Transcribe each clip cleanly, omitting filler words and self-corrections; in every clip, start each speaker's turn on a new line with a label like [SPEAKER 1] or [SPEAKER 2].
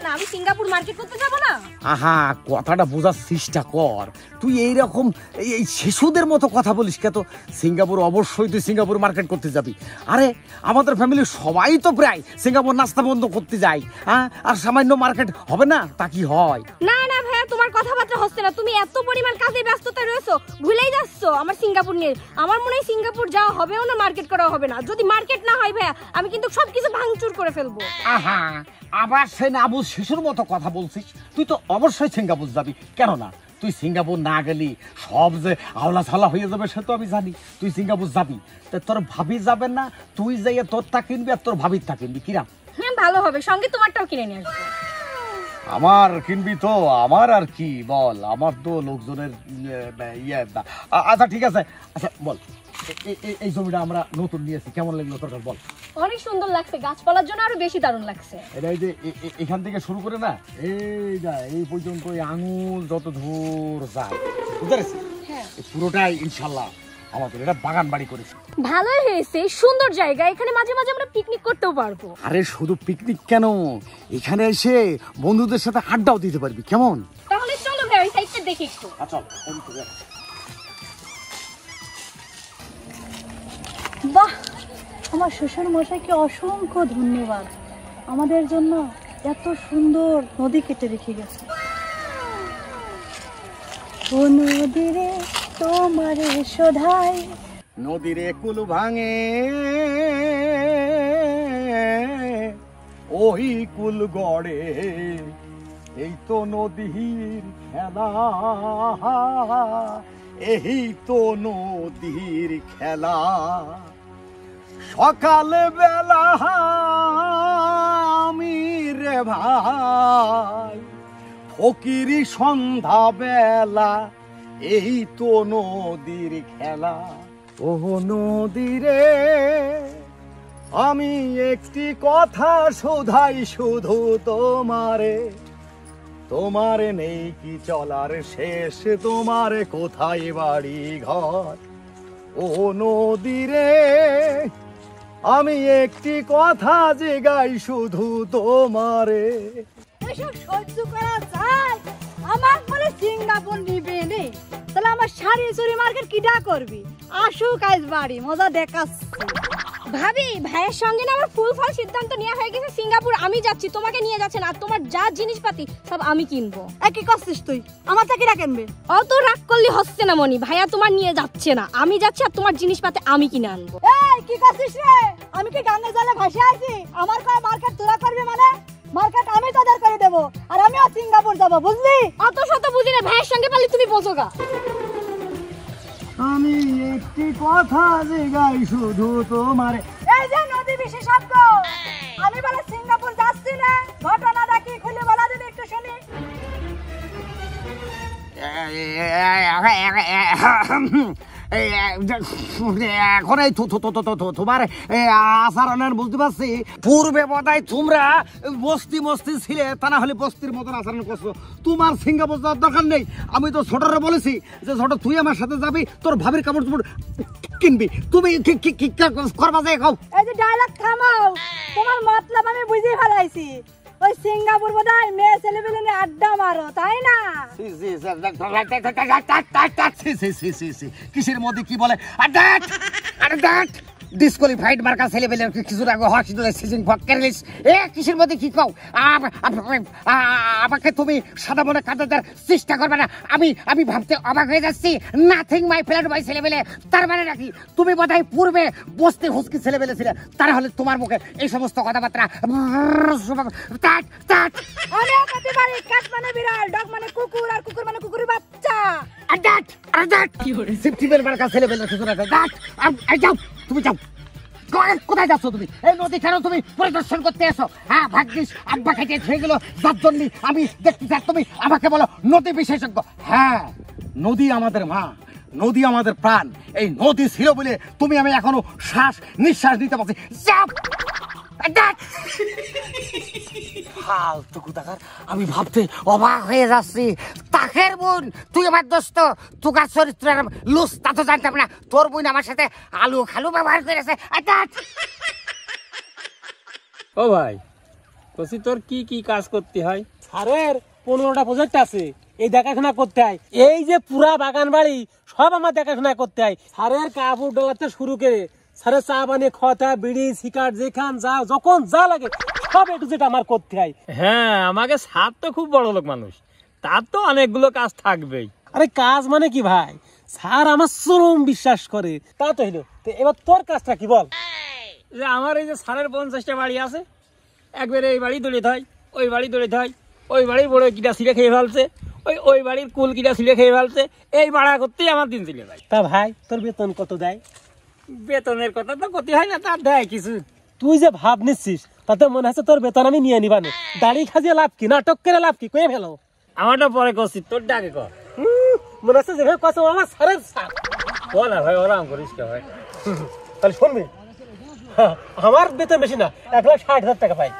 [SPEAKER 1] না আমি Singapore market করতে যাব না?
[SPEAKER 2] আহা, কথাটা বোঝার চেষ্টা কর। তুই এইরকম এই শিশুদের মতো কথা বলিস কে? তো সিঙ্গাপুর অবশ্যই তুই সিঙ্গাপুর মার্কেট করতে যাবি। আরে আমাদের ফ্যামিলির সবাই তো প্রায় সিঙ্গাপুর নাস্তা বন্ধ করতে যায়। হ্যাঁ, আর সামান্য মার্কেট হবে না তা কি হয়?
[SPEAKER 1] না না ভাইয়া, তোমার কথাবার্তা হচ্ছে না। তুমি এত পরিমাণ কাজে ব্যস্ততা রয়েছো, ভুলেই যাচ্ছ আমার সিঙ্গাপুর নিয়ে। আমার মনে হয় সিঙ্গাপুর যাওয়া হবেও না, মার্কেট করা হবে না। যদি মার্কেট না হয় ভাইয়া, আমি কিন্তু সবকিছু ভাঙচুর করে ফেলবো।
[SPEAKER 2] আহা, আবার সে না বুঝ শিশুর মতো কথা বলছিস। তুই তো অবশ্যই সিঙ্গাপুর যাবি, কেন না? তুই সিঙ্গাপুর না গেলি সব যে আওলা ছালা হয়ে যাবে সে তো আমি জানি। তুই সিঙ্গাপুর যাবি, তা তোর ভাবি যাবেন না? তুই যাইয়ে তোরটা কিনবি আর তোর ভাবিরটা কিনবি, কিরা?
[SPEAKER 1] হ্যাঁ ভালো হবে, সঙ্গে তোমারটাও কিনে নিয়ে আসবো।
[SPEAKER 2] আমার কিনবি তো? আমার আর কি বল, আমার তো লোকজনের আচ্ছা ঠিক আছে। আচ্ছা বল, এই জমিটা আমরা নতুন নিয়েছি, কেমন লাগলো তোর? বল।
[SPEAKER 1] অনেক সুন্দর লাগছে, গাছপালার জন্য আরো বেশি দারুণ লাগছে।
[SPEAKER 2] এটা এই যে এখান থেকে শুরু করে না এই পর্যন্ত আঙুল যত দূর যায়, বুঝতে পারছিস?
[SPEAKER 1] হ্যাঁ,
[SPEAKER 2] পুরোটাই ইনশাল্লাহ আমাদের এটা বাগান বাড়ি করেছে।
[SPEAKER 1] ভালোই হয়েছে, সুন্দর জায়গা। এখানে মাঝে মাঝে আমরা পিকনিক করতেও পারবো।
[SPEAKER 2] আরে শুধু পিকনিক কেন, এখানে এসে বন্ধুদের সাথে আড্ডাও দিতে পারবি, কেমন?
[SPEAKER 1] তাহলে চলো ভাই, ওই সাইডটা দেখি একটু।
[SPEAKER 2] আচ্ছা
[SPEAKER 3] বাহ, আমার শ্বশুর মশাইকে অসংখ্য ধন্যবাদ, আমাদের জন্য এত সুন্দর নদী কেটে রেখে গেছে। ও নদীরে তোমার শোধাই,
[SPEAKER 2] নদীরে কুল ভাঙে ওই কুল গড়ে, এই তো নদীর খেলা, এই তো নদীর খেলা। সকাল বেলা আমি রে ভাই ফকিরি, সন্ধ্যা বেলা এই তো নদীর খেলা। ও নদীরে আমি একটি কথা শোধাই শুধু তোমারে, তোমার নেই কি চলার শেষ, তোমার কোথায় বাড়ি ঘর? ও নদীরে আমি একটি কথা জিগাই শুধু তোমারে।
[SPEAKER 3] এসব সহ্য করা যায়? আমার বলে সিঙ্গাপুর নিবে নে, তাহলে আমার শাড়ি চুরি মার্কেট কিডা করবি? আসুক আজ বাড়ি, মজা দেখাচ্ছি।
[SPEAKER 1] ভাবি, ভাইয়ের সঙ্গে না আমার ফুল ফল সিদ্ধান্ত নেওয়া হয়ে গেছে। সিঙ্গাপুর আমি যাচ্ছি, তোমাকে নিয়ে যাচ্ছেন। আর তোমার যা জিনিসপাতি সব আমি কিনবো।
[SPEAKER 3] কি করছিস তুই? আমার থেকে কিনা কিনবে?
[SPEAKER 1] অত রাগ করলে হচ্ছে না মনি। ভাইয়া তোমার নিয়ে যাচ্ছে না, আমি যাচ্ছি। আর তোমার জিনিসপাতি আমি কিনে আনবো।
[SPEAKER 3] এই কি করছিস রে? আমি কি গাঙ্গে জলে ভাসে আছি? আমার কয় মার্কেট তোরা করবি মানে? মার্কেট আমি তোদের করে দেবো, আর আমিও সিঙ্গাপুর যাবো, বুঝলি?
[SPEAKER 1] অত শত বুঝি না, ভাইয়ের সঙ্গে পারলে তুমি বোঝো গা।
[SPEAKER 2] আমি একটি কথা জিগাই শুধু তোমারে।
[SPEAKER 3] এই যে নদী বিশেষজ্ঞ, আমি বলে সিঙ্গাপুর যাচ্ছি না, ঘটনাটা কি খুলে বলা যদি একটু শুনি।
[SPEAKER 2] এখন এই তোমার আচরণের বুঝতে পারছি, পূর্বে বোধহয় তোমরা বস্তি মস্তি ছিলে, তা না হলে বস্তির মতন আচরণ করছো। তোমার সিঙ্গাপুর যাওয়ার দরকার নেই। আমি তো ছোটরে বলেছি যে ছোট তুই আমার সাথে যাবি, তোর ভাবির কাপড় চোপড় কিনবি। তুমি কি করবা যায়?
[SPEAKER 3] এই যে ডায়লগ থামাও, তোমার মতলব আমি বুঝে ফেলাইছি। ওই সিঙ্গাপুর বোধহয় মেয়ে ছেলেবেলে নিয়ে আড্ডা মারো, তাই না?
[SPEAKER 2] কিসের মধ্যে কি বলে ডিসকোয়ালিফাইড মার্কা ছেলেবেলে কিছুর আগে হসপিটালে সিজন ভক্কারিস। কিসের মধ্যে কি কও? আমাকে তুমি সাদা মনে কাটাতে চেষ্টা করবে না। আমি ভাবতে অবাক হয়ে যাচ্ছি। নাথিং মাই ফ্ল্যাট বাই ছেলেবেলে, তার মানে নাকি তুমি বোধহয় পূর্বে বস্তি হুসকি ছেলেবেলে ছিলে, তার হলে তোমার মুখে এই সমস্ত কথাবার্তা।
[SPEAKER 3] মানে বিড়াল, ডগ মানে কুকুর, আর কুকুর মানে কুকুরের বাচ্চা।
[SPEAKER 2] তুমি যাও, কোথায় যাচ্ছ তুমি? এই নদী কেন তুমি পরিদর্শন করতে এসো? হ্যাঁ, ভাগ্যিস আব্বা খেতে হয়ে গেল, যার জন্য আমি দেখতে চাই। তুমি আমাকে বলো নদী বিশেষজ্ঞ। হ্যাঁ, নদী আমাদের মা, নদী আমাদের প্রাণ। এই নদী ছিল বলে তুমি আমি এখনো শ্বাস নিঃশ্বাস নিতে পারছি। ফালতু কোথাকার, আমি ভাবতে অবাক হয়ে যাচ্ছি। তাকের বোন তুই আমার দোস্ত, তোকার চরিত্র লুস তা তো জানতাম না। তোর বোন আমার সাথে আলু খালু ব্যবহার করেছে। ও ভাই,
[SPEAKER 4] কসি তোর কি কি কাজ করতে হয়?
[SPEAKER 5] স্যারের 15টা প্রজেক্ট আছে, এই দেখাশোনা করতে হয়। এই যে পুরা বাগান বাড়ি সব আমার দেখাশোনা করতে হয়। স্যারের কাপড় ডলাতে শুরু করে স্যারের চা বানিয়ে খাওয়াতে, বিড়ি সিগারেট যেখান যা যখন যা লাগে সব একটু যেটা আমার করতে হয়।
[SPEAKER 4] হ্যাঁ, আমাকে স্যার তো খুব বড় লোক মানুষ, তার তো অনেকগুলো কাজ থাকবেই।
[SPEAKER 5] আরে কাজ মানে কি ভাই, স্যার আমার চরম বিশ্বাস করে। তা তো হইলো, তো এবার তোর কাজটা কি বল?
[SPEAKER 4] যে আমার এই যে স্যারের 50টা বাড়ি আছে, একবারে এই বাড়ি দড়িতে হয়, ওই বাড়ি দড়িতে হয়, ওই বাড়ির বড় কিটা ছিঁড়ে খেয়ে ফেলছে, ওই বাড়ির কুল কিটা ছিঁড়ে খেয়ে ফেলছে, এই ভাড়া করতেই আমার দিন চলে যায়।
[SPEAKER 5] তা ভাই তোর বেতন কত দেয়?
[SPEAKER 4] বেতনের কথা তো করতে হয় না, তার দেয় কিছু।
[SPEAKER 5] তুই যে ভাব নিচ্ছিস তাতে মনে হচ্ছে তোর বেতন আমি নিয়ে নিবানে। দাড়ি খাজিয়ে লাভ কি, নাটক করে লাভ কি, কয়ে ফেলো।
[SPEAKER 4] আমারটা পরে করছি, তোর ডাকে কর।
[SPEAKER 5] মনে হচ্ছে যেভাবে কথা আমার স্যারের স্যার।
[SPEAKER 4] ও না ভাই, ওরাম করিস কে ভাই?
[SPEAKER 5] তাহলে শুনবি, আমার বেতন বেশি না, 1,60,000 টাকা পাই।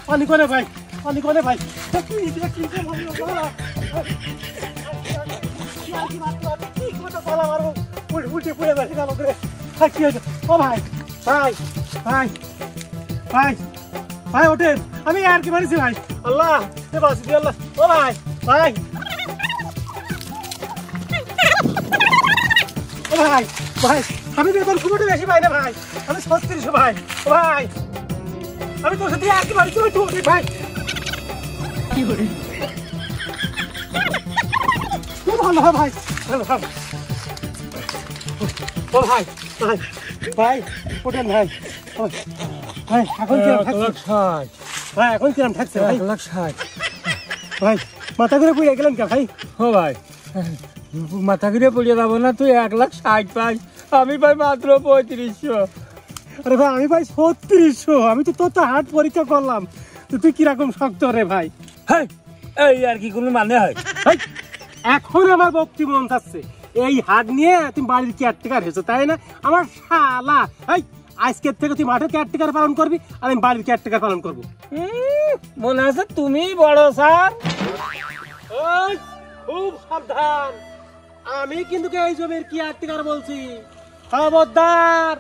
[SPEAKER 5] পানি করে ভাই, পানি করে ভাই। উল্টে পড়ে গেছে গেল করে। কি হয়েছে? ও ভাই ভাই ভাই ভাই ভাই ওঠেন, আমি আর কি মারিছি ভাই। আল্লাহ আল্লাহ। ও ভাই ভাই ও ভাই ভাই, আমি বেতন খুব বেশি পাই না ভাই, আমি 3600 ভাই। ও ভাই আমি তোর সাথে আর কি মারিছি ভাই। কি করে ভালো ভাই, ভালো ভাই। ও ভাই ভাই ভাই ওঠেন ভাই। ভাই এখন কিরম থাকছে ভাই? এখন কিরম থাকছে ভাই?
[SPEAKER 4] 1,60,000
[SPEAKER 5] ভাই মাথা করে পুড়ে গেলেন কে ভাই?
[SPEAKER 4] ও ভাই, মাথা ঘুরে পড়িয়ে যাবো না, তুই 1,60,000 পাই, আমি পাই মাত্র 3500।
[SPEAKER 5] আরে ভাই আমি ভাই 3600, আমি তো তোর তো হাট পরীক্ষা করলাম, তো তুই কিরকম শক্ত রে ভাই?
[SPEAKER 4] হ্যাঁ, এই আর কি কোনো মানে হয়?
[SPEAKER 5] এখন আমার বক্তি মন থাকছে, এই হাট নিয়ে তুমি বাড়ির কেয়ারটেকার হয়েছো তাই না? আমার শালা আজকের থেকে তুই মাঠের কেয়ারটেকার পালন করবি, আর আমি বাড়ির কেয়ারটেকার পালন করবো।
[SPEAKER 4] মনে আছে তুমি বড় স্যার।
[SPEAKER 5] খুব সাবধান, আমি কিন্তু এই জমির কেয়ারটেকার বলছি, খবরদার।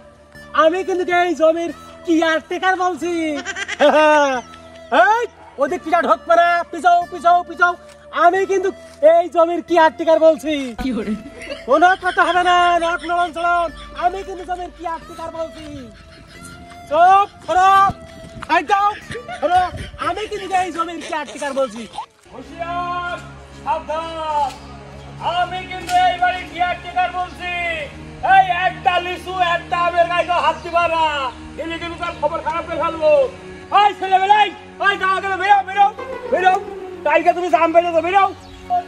[SPEAKER 5] আমি কিন্তু এই জমির কেয়ারটেকার বলছি। ওদের কিটা ঢোক পারা, পিছাও পিছাও পিছাও, আমি কিন্তু এই জমির কেয়ারটেকার বলছি। কোন কথা হবে না, নট নড়ন চলন, আমি কিন্তু জমির কেয়ারটেকার বলছি। চুপ করো, আমি কিন্তু এই জমির কেয়ারটেকার বলছি।
[SPEAKER 4] হুঁশিয়ার, সাবধান, আমি কিন্তু এই বাড়ির কেয়ারটেকার বলছি। এই একটা লিচু একটা আমের গায়ে হাত দিবা না, এলে কিন্তু তার খবর খারাপ করে ফেলবো। ওই ছেলেবেলাই, ওই গাওয়া গেলে বেরো বেরো বেরো, কালকে তুমি জাম পেলে তো বেরো,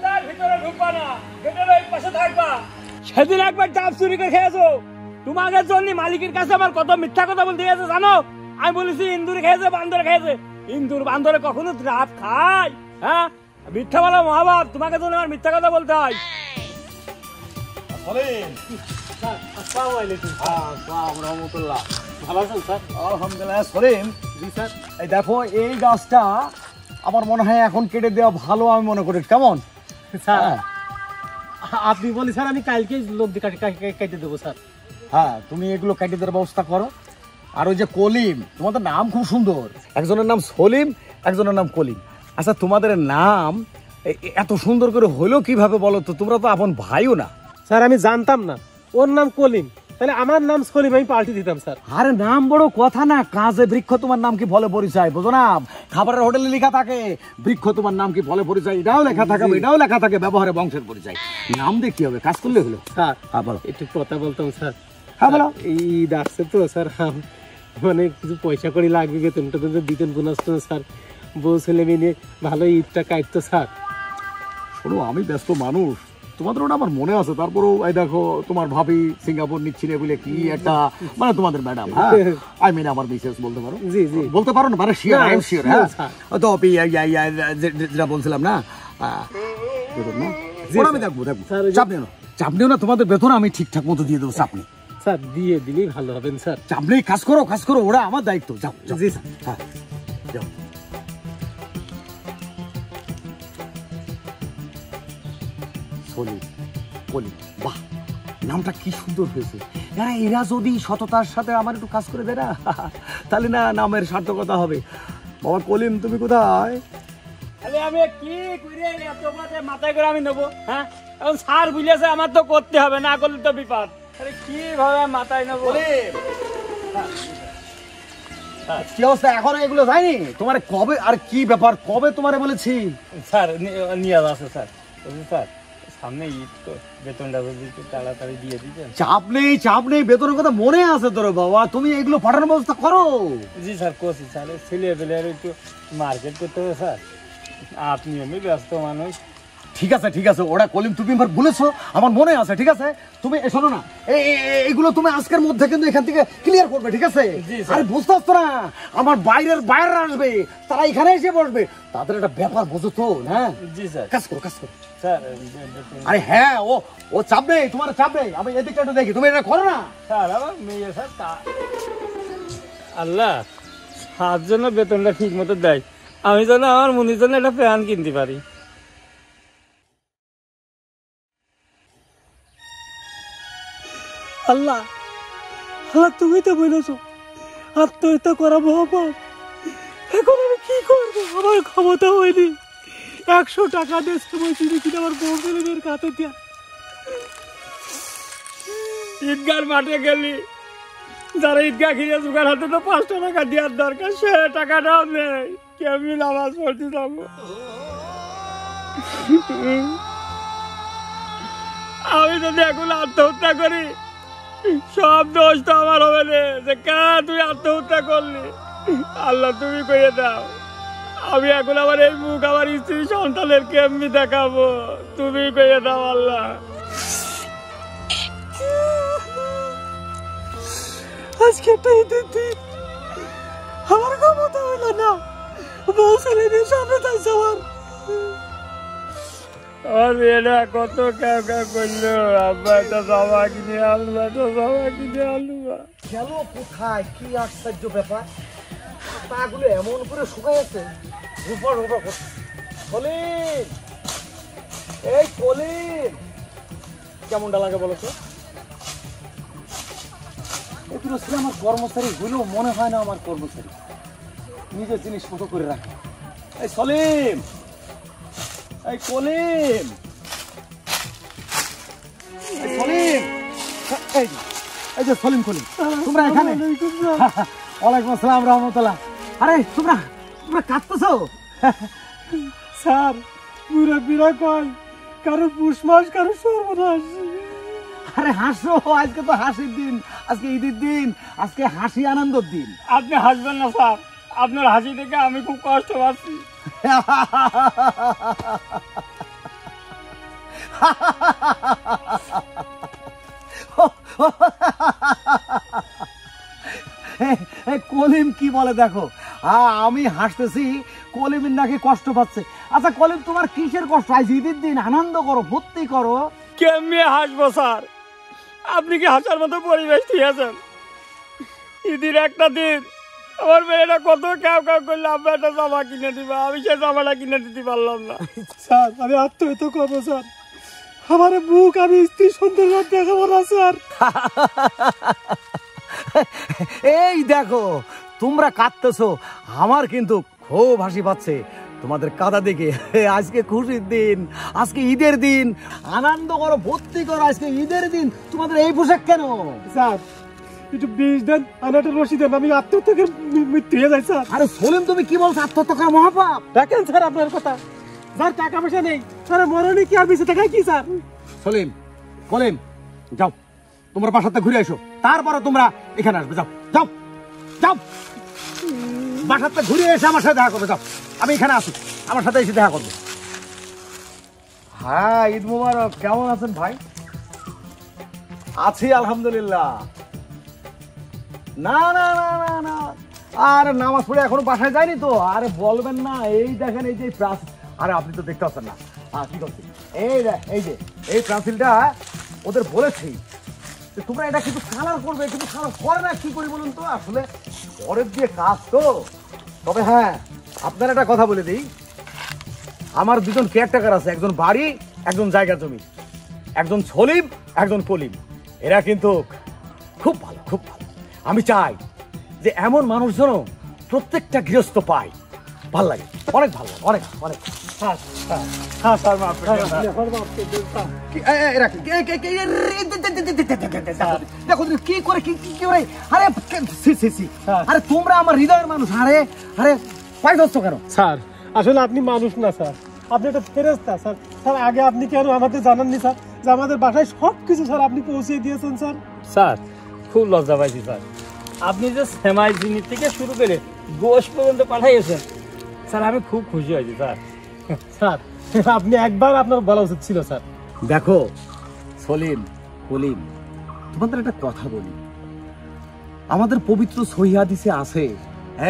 [SPEAKER 4] তার ভিতরে ঢুকবা না, গেটের ওই পাশে থাকবা। সেদিন একবার ডাব চুরি করে খেয়েছো, তোমাদের জন্য মালিকের কাছে আমার কত মিথ্যা কথা বলতে গেছে জানো? আমি বলেছি ইন্দুরে খেয়েছে, বান্দরে খেয়েছে। ইন্দুর বান্দরে কখনো ডাব খায়? হ্যাঁ, মিথ্যা বলা মহাভাব, তোমাকে জন্য আমার মিথ্যা কথা বলতে হয়।
[SPEAKER 2] আলহামদুলিল্লাহ সলিম। এই দেখো, এই গাছটা আমার মনে হয় এখন কেটে দেওয়া ভালো, আমি মনে করি। কেমন
[SPEAKER 5] স্যার আপনি বলি স্যার, আমি কালকে লোক কেটে দেবো স্যার।
[SPEAKER 2] হ্যাঁ, তুমি এগুলো কেটে দেওয়ার ব্যবস্থা করো। আর ওই যে কলিম, তোমাদের নাম খুব সুন্দর, একজনের নাম সলিম, একজনের নাম কলিম। আচ্ছা, তোমাদের নাম এত সুন্দর করে হলো কিভাবে বলো তো? তোমরা তো আপন ভাইও না।
[SPEAKER 5] স্যার আমি জানতাম না ওর নাম কলিম, তাহলে আমার নাম সলিম, আমি পাল্টে দিতাম স্যার।
[SPEAKER 2] আরে নাম বড় কথা না, কাজে বৃক্ষ তোমার নাম কি ফলে পরিচয়, বুঝো না? খাবারের হোটেলে লেখা থাকে বৃক্ষ তোমার নাম কি ফলে পরিচয়, এটাও লেখা থাকে, এটাও লেখা থাকে ব্যবহারে বংশের পরিচয়। নাম দিয়ে কি হবে, কাজ করলে হলো।
[SPEAKER 5] স্যার
[SPEAKER 2] হ্যাঁ বলো।
[SPEAKER 5] একটু কথা বলতাম স্যার।
[SPEAKER 2] হ্যাঁ বলো।
[SPEAKER 5] ঈদ আসছে তো স্যার, মানে কিছু পয়সা করে লাগবে, বেতনটা তো দিতেন, বোনাস তো স্যার, বউ ছেলে মেয়ে নিয়ে ভালো ঈদটা কাটতো স্যার।
[SPEAKER 2] শোনো, আমি ব্যস্ত মানুষ, তোমাদের ওটা আমার মনে আছে। তারপরেও এই দেখো, তোমার ভাবি সিঙ্গাপুর নিচ্ছিলে বলে কি একটা, মানে তোমাদের ম্যাডাম, হ্যাঁ আই মিন আমার মিসেস বলতে পারো।
[SPEAKER 5] জি জি
[SPEAKER 2] বলতে পারো না, মানে শিওর, আই এম শিওর। হ্যাঁ তো যেটা বলছিলাম না, আমি দেখবো দেখবো, চাপ নিও না, চাপ নিও না, তোমাদের বেতন আমি ঠিকঠাক মতো দিয়ে দেবো, চাপ নেই
[SPEAKER 5] স্যার, দিয়ে দিলেই ভালো হবেন স্যার।
[SPEAKER 2] চাপ নেই, কাজ করো কাজ করো, ওরা আমার দায়িত্ব। যাও জি স্যার, হ্যাঁ যাও। কলিম, কলিম, বাহ, নামটা কি সুন্দর হয়েছে। এরা যদি সততার সাথে আমার একটু কাজ করে দেয় না, তাহলে না নামের সার্থকতা হবে। বাবা কলিম, তুমি কোথায়?
[SPEAKER 4] তাহলে আমি কি করে এত বাজে মাথায় করে আমি নেবো? হ্যাঁ, এখন স্যার বুঝেছে আমার তো করতে হবে, না করলে তো বিপদ। আরে কিভাবে মাথায় নেবো?
[SPEAKER 2] কি অবস্থা, এখনো এগুলো যায়নি? তোমার কবে, আর কি ব্যাপার, কবে তোমারে বলেছি?
[SPEAKER 4] স্যার নিয়ে আসো স্যার। স্যার সামনে ঈদ তো, বেতনটা যদি একটু তাড়াতাড়ি দিয়ে দিতেন।
[SPEAKER 2] চাপ নেই, বেতনের কথা মনে আছে তোর বাবা, তুমি এগুলো পাঠানোর ব্যবস্থা করো।
[SPEAKER 4] জি স্যার করছি স্যার, ছেলে পেলে একটু মার্কেট করতে হবে স্যার, আপনি এমনি ব্যস্ত মানুষ।
[SPEAKER 2] ঠিক আছে, ওরা কলিম তুমি এবার বলেছো, আমার মনে আছে। ঠিক আছে, তুমি শোনো না, এইগুলো তুমি আজকের মধ্যে কিন্তু এখান থেকে ক্লিয়ার করবে, ঠিক আছে? আরে বুঝতে পারছো না, আমার বাইরে আসবে, তারা এখানে এসে বসবে, তাদের একটা ব্যাপার বোঝো তো। হ্যাঁ
[SPEAKER 4] জি স্যার,
[SPEAKER 2] কাজ করো
[SPEAKER 4] স্যার।
[SPEAKER 2] আরে হ্যাঁ, ও চাপ নেই, তোমার চাপ নেই, আমি এদিকটা একটু দেখি, তুমি এটা করো না।
[SPEAKER 4] স্যার আমার মেয়ে স্যার, আল্লাহ সাত জন্য বেতনটা ঠিক মতো দেয়, আমি যেন আমার মনির জন্য একটা ফ্যান কিনতে পারি।
[SPEAKER 5] আল্লাহ, আল্লাহ তুমি তো বলেছো আত্মহত্যা করা মহাপাপ। এখন আমি কি করবো? আমার ক্ষমতা হয়নি 100 টাকা দিয়ে সময় কিনে আমার বউ ছেলেদের কাছে দিয়া।
[SPEAKER 4] ঈদগার মাঠে গেলি, যারা ঈদগাহ কিনে জোগাড় হাতে তো 5 টাকা দেওয়ার দরকার, সে টাকাটাও নেই, কেমনি নামাজ পড়তে যাবো? আমি যদি এখন আত্মহত্যা করি, সব দোষ তো আমার হবে না, যে তুই আত্মহত্যা করলি। আল্লাহ তুমি কইয়ে দাও, আমি এখন আমার এই মুখ আমার স্ত্রী সন্তানের কেমনি দেখাবো? তুমি কইয়ে দাও আল্লাহ।
[SPEAKER 5] আজকে একটা ঈদের দিন, আমার ক্ষমতা হইল না বউ ছেলেদের সামনে তাই যাওয়ার।
[SPEAKER 4] আমার মেয়েরা কত কেউ করলো, আব্বা একটা জামা কিনে আনবা,
[SPEAKER 2] গেল কোথায়? কি আশ্চর্য ব্যাপার, পাগুলো এমন করে শুকাইছে, রূপর করছে। কলিম, এই কলিম, কেমনটা লাগে বলো তো? এগুলো ছিল আমার কর্মচারী, হইলেও মনে হয় না আমার কর্মচারী, নিজের জিনিস মতো করে রাখে। এই সলিম, এই কলিম, সলিম, এই যে সলিম, কলিম, তোমরা এখানে? ওয়ালাইকুম আসসালাম রহমতুল্লাহ। আরে তোমরা কাঁদতেছো?
[SPEAKER 5] স্যার মুরব্বীরা কয় কারো পুষ মাস, কারো সর্বনাশ।
[SPEAKER 2] আরে হাসো, আজকে তো হাসির দিন, আজকে ঈদের দিন, আজকে হাসি আনন্দের দিন।
[SPEAKER 4] আপনি হাসবেন না স্যার, আপনার হাসি দেখে আমি খুব কষ্ট পাচ্ছি। কলিম কি বলে দেখো, আমি হাসতেছি, কলিমের নাকি কষ্ট পাচ্ছে। আচ্ছা কলিম, তোমার কিসের কষ্ট? আজ ঈদের দিন, আনন্দ করো, ভর্তি করো। কেমনি হাসবো স্যার, আপনি কি হাসার মতো পরিবেশ দিয়েছেন? ঈদের একটা দিন আমার মেয়েরা কত কেউ করলে আমরা একটা জামা কিনে দিবা, আমি সে জামাটা কিনে দিতে পারলাম না।
[SPEAKER 5] স্যার আমি আত্মহত্যা করবো স্যার, আমার বুক আমি স্ত্রী সুন্দর দেখাবো না স্যার।
[SPEAKER 2] এই দেখো তোমরা কাঁদতেছো, আমার কিন্তু খুব হাসি পাচ্ছে তোমাদের কাঁদা দেখে। আজকে খুশির দিন, আজকে ঈদের দিন, আনন্দ করো, ভর্তি করো, আজকে ঈদের দিন। তোমাদের এই পোশাক কেন?
[SPEAKER 5] স্যার একটু 20 দেন, আর একটা রশি দেন, আমি আত্মহত্যা মৃত্যু হয়ে যাই স্যার।
[SPEAKER 2] আরে সলিম, তুমি কি বলছো? আত্মহত্যা করা মহাপাপ।
[SPEAKER 5] দেখেন স্যার আপনার কথা, যার টাকা পয়সা নেই স্যার মরণে কি আর বেঁচে থাকায় কি স্যার?
[SPEAKER 2] সলিম, কলিম, যাও তোমরা বাসাতে ঘুরে এসো, তারপরে তোমরা এখানে আসবে। যাও যাও যাও, বাসাতে ঘুরে এসে আমার সাথে দেখা করবে। যাও, আমি এখানে আছি, আমার সাথে এসে দেখা করবে। হ্যাঁ, ঈদ মুবারক। কেমন আছেন ভাই? আছি আলহামদুলিল্লাহ। না না না না না, আর নামাজ পড়ে এখনো বাসায় যায়নি তো। আরে বলবেন না, এই দেখেন এই যে আরে আপনি তো দেখতে পাচ্ছেন না কি করছি। এই যে এই পেন্সিলটা ওদের বলেছি তোমরা এটা কিন্তু কালার করবে, কিন্তু কালার করে না, কি করি বলুন তো? আসলে পরের দিয়ে কাজ তো। তবে হ্যাঁ, আপনার একটা কথা বলে দিই, আমার দুজন কেয়ারটেকার আছে, একজন বাড়ি, একজন জায়গা জমি। একজন সলিম, একজন কলিম, এরা কিন্তু খুব ভালো, খুব ভালো। আমি চাই যে এমন মানুষজন প্রত্যেকটা গৃহস্থ পায়। ভাল লাগে, অনেক ভালো লাগে, অনেক অনেক।
[SPEAKER 5] স্যার স্যার হ্যাঁ স্যার মাফ করে দেন, স্যার।
[SPEAKER 2] দেখো কি করে কি করে, আরে আরে তোমরা আমার হৃদয়ের মানুষ, আরে আরে পাই ধরছো কেন?
[SPEAKER 5] স্যার আসলে আপনি মানুষ না স্যার, আপনি একটা ফেরেশতা স্যার। স্যার আগে আপনি কেন আমাদের জানাননি স্যার যে আমাদের বাসায় সব কিছু স্যার আপনি পৌঁছে দিয়েছেন স্যার?
[SPEAKER 4] স্যার খুব লজ্জা পাইছি স্যার, আপনি যে সেমাই জিনিস থেকে শুরু করে গোশ পর্যন্ত পাঠাইয়েছেন স্যার, আমি খুব খুশি হয়েছি স্যার।
[SPEAKER 5] স্যার আপনি একবার আপনার বলা উচিত ছিল স্যার।
[SPEAKER 2] দেখো সলিম, কলিম, তোমাদের একটা কথা বলি, আমাদের পবিত্র সহিহ হাদিসে আছে,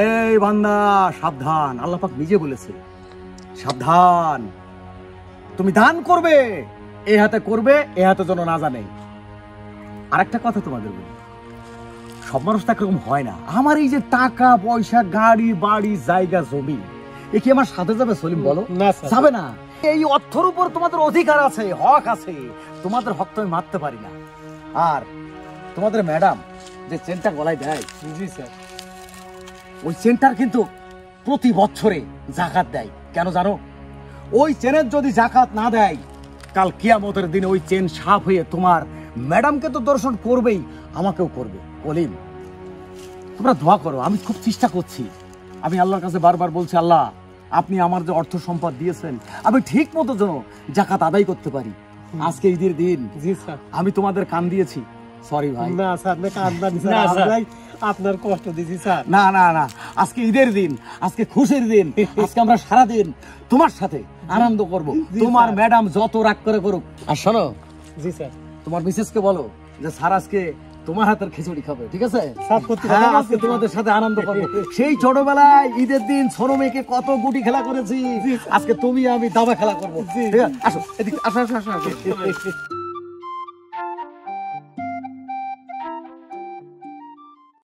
[SPEAKER 2] এই বান্দা সাবধান, আল্লাহ পাক নিজে বলেছে সাবধান, তুমি দান করবে এ হাতে করবে, এ হাতে যেন না জানে। আরেকটা কথা তোমাদের বলি, সব মানুষ তো একরকম হয় না। আমার এই যে টাকা পয়সা, গাড়ি বাড়ি, জায়গা জমি, এ কি আমার সাথে যাবে সলিম বলো?
[SPEAKER 5] না স্যার।
[SPEAKER 2] যাবে না। এই অর্থের উপর তোমাদের অধিকার আছে, হক আছে, তোমাদের হক তো আমি মারতে পারি না। আর তোমাদের ম্যাডাম যে চেনটা গলায় দেয়,
[SPEAKER 5] জি স্যার।
[SPEAKER 2] ওই চেনটার কিন্তু প্রতি বছরে জাকাত দেয়। কেন জানো? ওই চেনের যদি জাকাত না দেয়, কাল কিয়ামতের দিনে ওই চেন সাফ হয়ে তোমার ম্যাডামকে তো দর্শন করবেই, আমাকেও করবে। কলিম, তোমরা দোয়া করো, আমি খুব চেষ্টা করছি। আমি আল্লাহর কাছে বারবার বলছি, আল্লাহ আপনি আমার যে অর্থ সম্পদ দিয়েছেন, আমি ঠিক মতো যেন জাকাত আদায় করতে পারি। আজকে ঈদের দিন,
[SPEAKER 5] জি স্যার।
[SPEAKER 2] আমি তোমাদের কান দিয়েছি, সরি ভাই।
[SPEAKER 5] না স্যার, আপনি কাঁদবেন
[SPEAKER 4] না,
[SPEAKER 5] স্যার,
[SPEAKER 4] স্যার।
[SPEAKER 5] আমরাই আপনার কষ্ট দিয়েছি স্যার।
[SPEAKER 2] না না না, আজকে ঈদের দিন, আজকে খুশির দিন, আজকে আমরা সারাদিন তোমার সাথে আনন্দ করব। তোমার
[SPEAKER 5] স্যার।
[SPEAKER 2] ম্যাডাম যত রাগ করে করুক। আর শোনো,
[SPEAKER 5] জি স্যার।
[SPEAKER 2] তোমার মিসেসকে বলো যে স্যার আজকে তোমার হাতের খিচুড়ি খাবে, ঠিক আছে?
[SPEAKER 5] স্যার, সত্যি কথা
[SPEAKER 2] হ্যাঁ,
[SPEAKER 5] বলছি।
[SPEAKER 2] আজকে তোমাদের সাথে আনন্দ করবো। সেই ছোটবেলায় ঈদের দিন ছোট মেয়েকে কত গুটি খেলা করেছি, আজকে তুমি আমি দাবা খেলা করবো। ঠিক আছে? আসো এদিকে, আসো আসো আসো আসো।